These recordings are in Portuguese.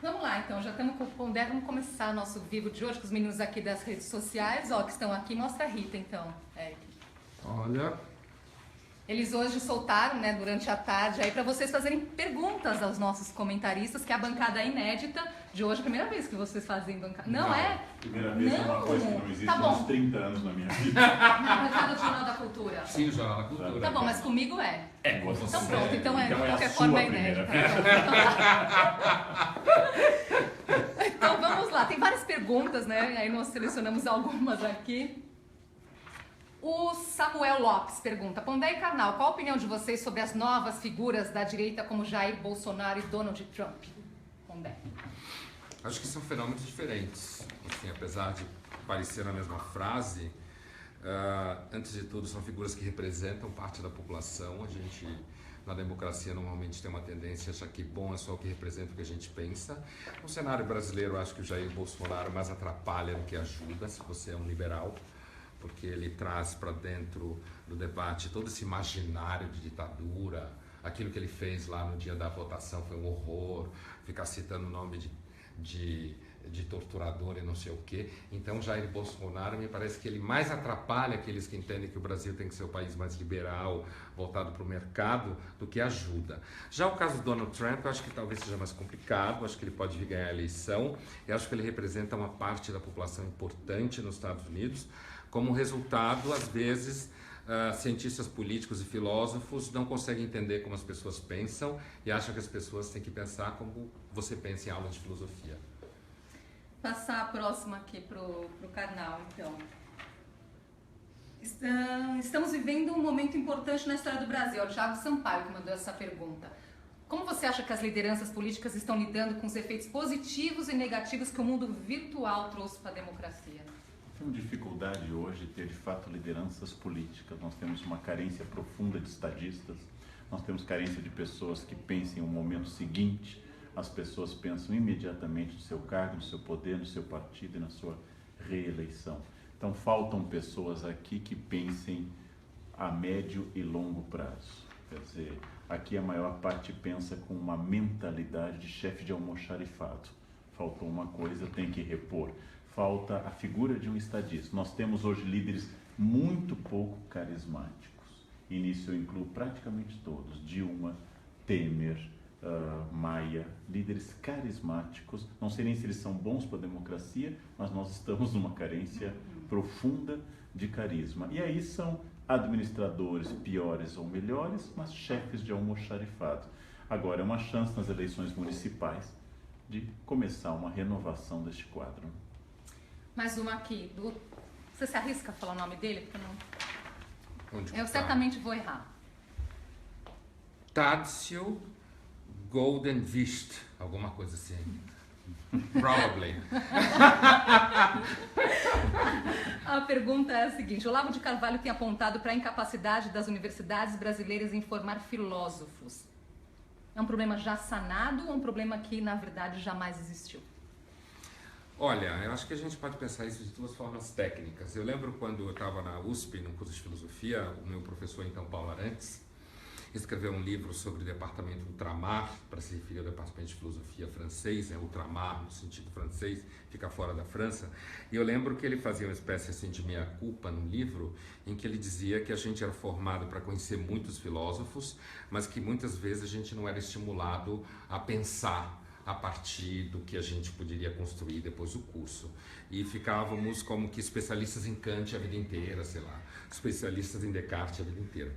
Vamos lá, então, já estamos com o vamos começar nosso vivo de hoje com os meninos aqui das redes sociais, ó, que estão aqui. Mostra a Rita, então, Eric. Olha. Eles hoje soltaram, né, durante a tarde, aí para vocês fazerem perguntas aos nossos comentaristas, que é a bancada inédita de hoje. Primeira vez que vocês fazem bancada. Não é? Primeira vez é uma coisa que não existe há uns 30 anos na minha vida. Na bancada do Jornal da Cultura. Sim, o Jornal da Cultura. Tá bom, mas comigo é. É, você. Então pronto, então é de a qualquer sua forma primeira inédita. vez. Então vamos lá, tem várias perguntas, né? Aí nós selecionamos algumas aqui. O Samuel Lopes pergunta: Pondé e Karnal, qual a opinião de vocês sobre as novas figuras da direita como Jair Bolsonaro e Donald Trump? Pondé. Acho que são fenômenos diferentes. Assim, apesar de parecer a mesma frase, antes de tudo são figuras que representam parte da população. A gente, na democracia, normalmente tem uma tendência a achar que bom é só o que representa o que a gente pensa. No cenário brasileiro, acho que o Jair Bolsonaro mais atrapalha do que ajuda, se você é um liberal, porque ele traz para dentro do debate todo esse imaginário de ditadura. Aquilo que ele fez lá no dia da votação foi um horror, ficar citando o nome de torturador e não sei o quê. Então, Jair Bolsonaro, me parece que ele mais atrapalha aqueles que entendem que o Brasil tem que ser o país mais liberal, voltado para o mercado, do que ajuda. Já o caso do Donald Trump, eu acho que talvez seja mais complicado, acho que ele pode vir ganhar a eleição, eu acho que ele representa uma parte da população importante nos Estados Unidos. Como resultado, às vezes, cientistas políticos e filósofos não conseguem entender como as pessoas pensam e acham que as pessoas têm que pensar como você pensa em aula de filosofia. Passar a próxima aqui pro Karnal, então. Estamos vivendo um momento importante na história do Brasil. É o Thiago Sampaio que mandou essa pergunta. Como você acha que as lideranças políticas estão lidando com os efeitos positivos e negativos que o mundo virtual trouxe para a democracia? Temos dificuldade hoje de ter, de fato, lideranças políticas. Nós temos uma carência profunda de estadistas, nós temos carência de pessoas que pensem o momento seguinte, as pessoas pensam imediatamente no seu cargo, no seu poder, no seu partido e na sua reeleição. Então, faltam pessoas aqui que pensem a médio e longo prazo. Quer dizer, aqui a maior parte pensa com uma mentalidade de chefe de almoxarifado. Faltou uma coisa, tem que repor. Falta a figura de um estadista. Nós temos hoje líderes muito pouco carismáticos. E nisso eu incluo praticamente todos. Dilma, Temer, Maia, líderes carismáticos. Não sei nem se eles são bons para a democracia, mas nós estamos numa carência profunda de carisma. E aí são administradores piores ou melhores, mas chefes de almoxarifado. Agora é uma chance nas eleições municipais de começar uma renovação deste quadro. Mais uma aqui. Você se arrisca a falar o nome dele? Porque eu certamente vou errar. Tádzio Goldenvist, alguma coisa assim. Probably. A pergunta é a seguinte: Olavo de Carvalho tem apontado para a incapacidade das universidades brasileiras em formar filósofos. É um problema já sanado ou um problema que, na verdade, jamais existiu? Olha, eu acho que a gente pode pensar isso de duas formas técnicas. Eu lembro quando eu estava na USP, no curso de filosofia, o meu professor, então, Paulo Arantes, escreveu um livro sobre o departamento ultramar, para se referir ao departamento de filosofia francês, ultramar no sentido francês, fica fora da França. E eu lembro que ele fazia uma espécie assim de meia-culpa no livro, em que ele dizia que a gente era formado para conhecer muitos filósofos, mas que muitas vezes a gente não era estimulado a pensar a partir do que a gente poderia construir depois do curso. E ficávamos como que especialistas em Kant a vida inteira, sei lá, especialistas em Descartes a vida inteira.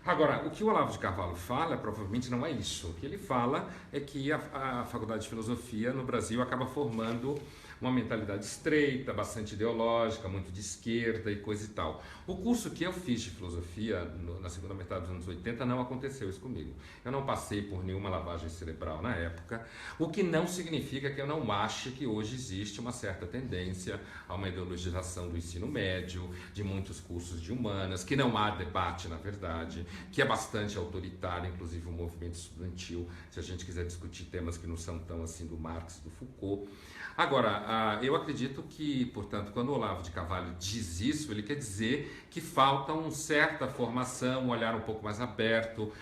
Agora, o que o Olavo de Carvalho fala, provavelmente não é isso. O que ele fala é que a Faculdade de Filosofia no Brasil acaba formando uma mentalidade estreita, bastante ideológica, muito de esquerda e coisa e tal. O curso que eu fiz de filosofia na segunda metade dos anos 80 não aconteceu isso comigo. Eu não passei por nenhuma lavagem cerebral na época, o que não significa que eu não ache que hoje existe uma certa tendência a uma ideologização do ensino médio, de muitos cursos de humanas, que não há debate, na verdade, que é bastante autoritário, inclusive o movimento estudantil, se a gente quiser discutir temas que não são tão assim do Marx e do Foucault. Agora, eu acredito que, portanto, quando o Olavo de Carvalho diz isso, ele quer dizer que falta uma certa formação, um olhar um pouco mais aberto,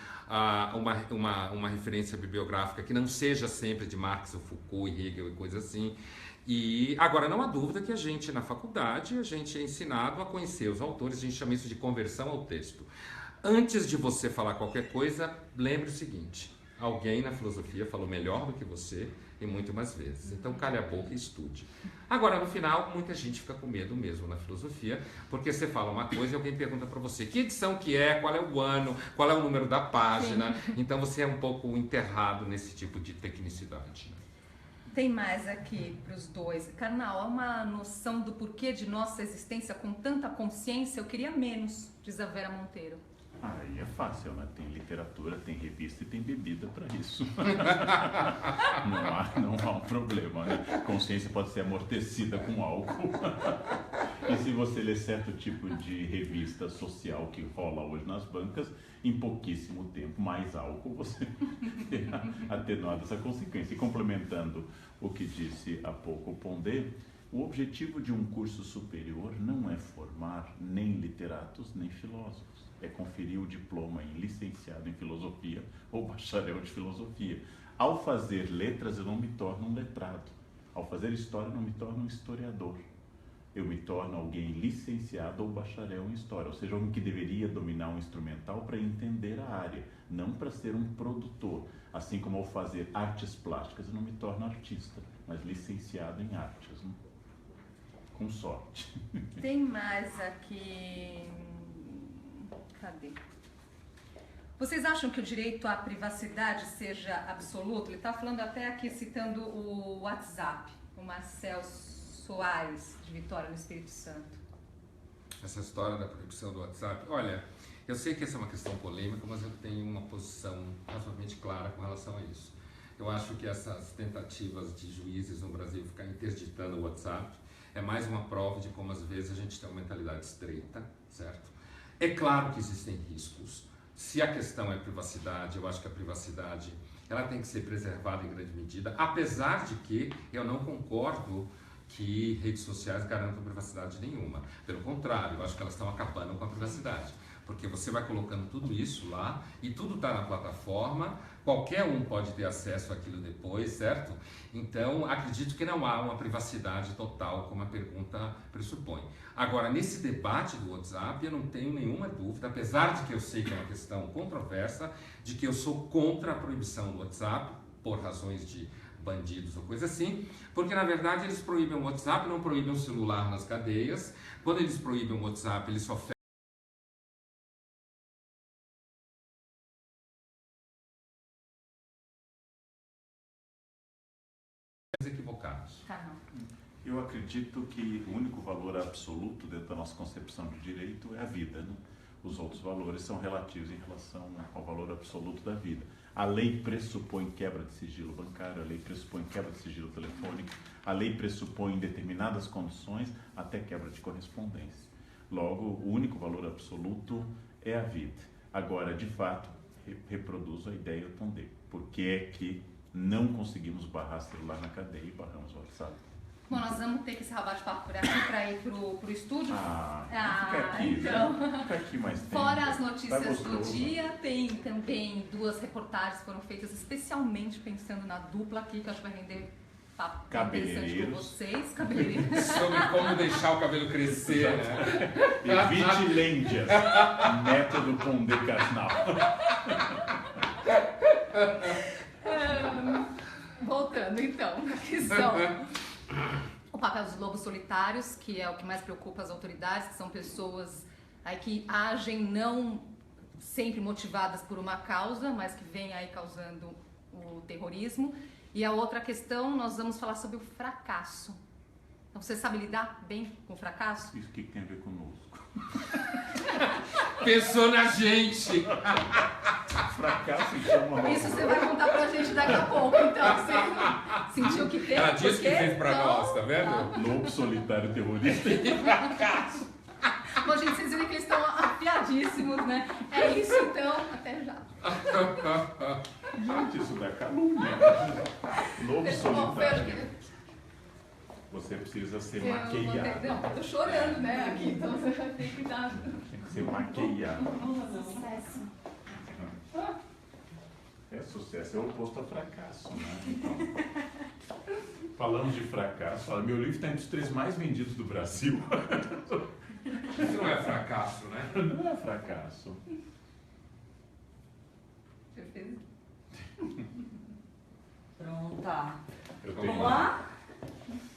uma referência bibliográfica que não seja sempre de Marx ou Foucault e Hegel e coisa assim. E agora não há dúvida que a gente na faculdade, a gente é ensinado a conhecer os autores, a gente chama isso de conversão ao texto. Antes de você falar qualquer coisa, lembre o seguinte: alguém na filosofia falou melhor do que você e muito mais vezes. Então, calhe a boca e estude. Agora, no final, muita gente fica com medo mesmo na filosofia, porque você fala uma coisa e alguém pergunta para você que edição que é, qual é o ano, qual é o número da página. Sim. Então, você é um pouco enterrado nesse tipo de tecnicidade. Tem mais aqui para os dois. Karnal, há uma noção do porquê de nossa existência com tanta consciência? Eu queria menos, diz a Vera Monteiro. Aí é fácil, né? Tem literatura, tem revista e tem bebida para isso. não há um problema, né? Consciência pode ser amortecida com álcool. E se você ler certo tipo de revista social que rola hoje nas bancas, em pouquíssimo tempo, mais álcool, você terá atenuado essa consequência. E complementando o que disse há pouco o Pondé, o objetivo de um curso superior não é formar nem literatos nem filósofos. É conferir o diploma em licenciado em filosofia ou bacharel de filosofia. Ao fazer letras, eu não me torno um letrado. Ao fazer história, eu não me torno um historiador. Eu me torno alguém licenciado ou bacharel em história. Ou seja, alguém que deveria dominar um instrumental para entender a área, não para ser um produtor. Assim como ao fazer artes plásticas, eu não me torno artista, mas licenciado em artes. Né? Com sorte. Tem mais aqui... Cadê? Vocês acham que o direito à privacidade seja absoluto? Ele está falando até aqui, citando o WhatsApp, o Marcel Soares, de Vitória, no Espírito Santo. Essa história da proibição do WhatsApp, olha, eu sei que essa é uma questão polêmica, mas eu tenho uma posição razoavelmente clara com relação a isso. Eu acho que essas tentativas de juízes no Brasil ficar interditando o WhatsApp é mais uma prova de como às vezes a gente tem uma mentalidade estreita, certo? É claro que existem riscos. Se a questão é privacidade, eu acho que a privacidade ela tem que ser preservada em grande medida, apesar de que eu não concordo que redes sociais garantam privacidade nenhuma. Pelo contrário, eu acho que elas estão acabando com a privacidade. Porque você vai colocando tudo isso lá e tudo está na plataforma, qualquer um pode ter acesso àquilo depois, certo? Então, acredito que não há uma privacidade total, como a pergunta pressupõe. Agora, nesse debate do WhatsApp, eu não tenho nenhuma dúvida, apesar de que eu sei que é uma questão controversa, de que eu sou contra a proibição do WhatsApp, por razões de bandidos ou coisa assim, porque na verdade eles proíbem o WhatsApp, não proíbem o celular nas cadeias. Quando eles proíbem o WhatsApp, eles só equivocados. Eu acredito que o único valor absoluto dentro da nossa concepção de direito é a vida, né? Os outros valores são relativos em relação ao valor absoluto da vida. A lei pressupõe quebra de sigilo bancário, a lei pressupõe quebra de sigilo telefônico, a lei pressupõe em determinadas condições até quebra de correspondência. Logo, o único valor absoluto é a vida. Agora, de fato, reproduzo a ideia do Pondé. Por que é que não conseguimos barrar celular na cadeia e barramos o WhatsApp? Bom, nós vamos ter que encerrar o bate-papo por aqui para ir pro estúdio. Fica aqui, então. Fica aqui mais tempo. Fora as notícias do dia, tem também 2 reportagens que foram feitas especialmente pensando na dupla aqui, que eu acho que vai render papo interessante com vocês. Cabeleireiros. Sobre como deixar o cabelo crescer, né? Evite lêndias. Método Pondé Karnal. Voltando então, a questão. O papel dos lobos solitários, que é o que mais preocupa as autoridades, que são pessoas aí que agem não sempre motivadas por uma causa, mas que vêm aí causando o terrorismo. E a outra questão, nós vamos falar sobre o fracasso. Então, você sabe lidar bem com o fracasso? Isso que tem a ver conosco? Pensou na gente! Fracasso chama. Isso você vai contar pra gente daqui a pouco, então. Você sentiu que teve? Ela disse que fez pra nós, tá vendo? Lobo solitário terrorista e fracasso. Bom, gente, vocês viram que eles estão afiadíssimos, né? É isso, então. Até já. Gente, isso dá calúnia. Lobo solitário. Você precisa ser maquiado. Não, eu tô chorando, né? Aqui, então você vai ter que dar. Tem que ser maquiado. Sucesso é o oposto a fracasso, né? Então, falamos de fracasso. Olha, meu livro está entre os 3 mais vendidos do Brasil. Isso não é fracasso, né? Não é fracasso. Perfeito. Pronta. Vamos lá?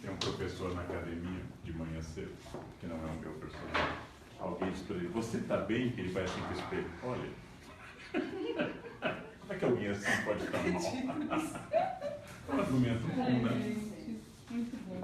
Tem um professor na academia, de manhã cedo, que não é o meu personagem. Alguém disse para ele, você está bem? Ele vai assim com o espelho. Olha, como é que alguém assim pode estar mal? É um argumento bom, né? Muito bom.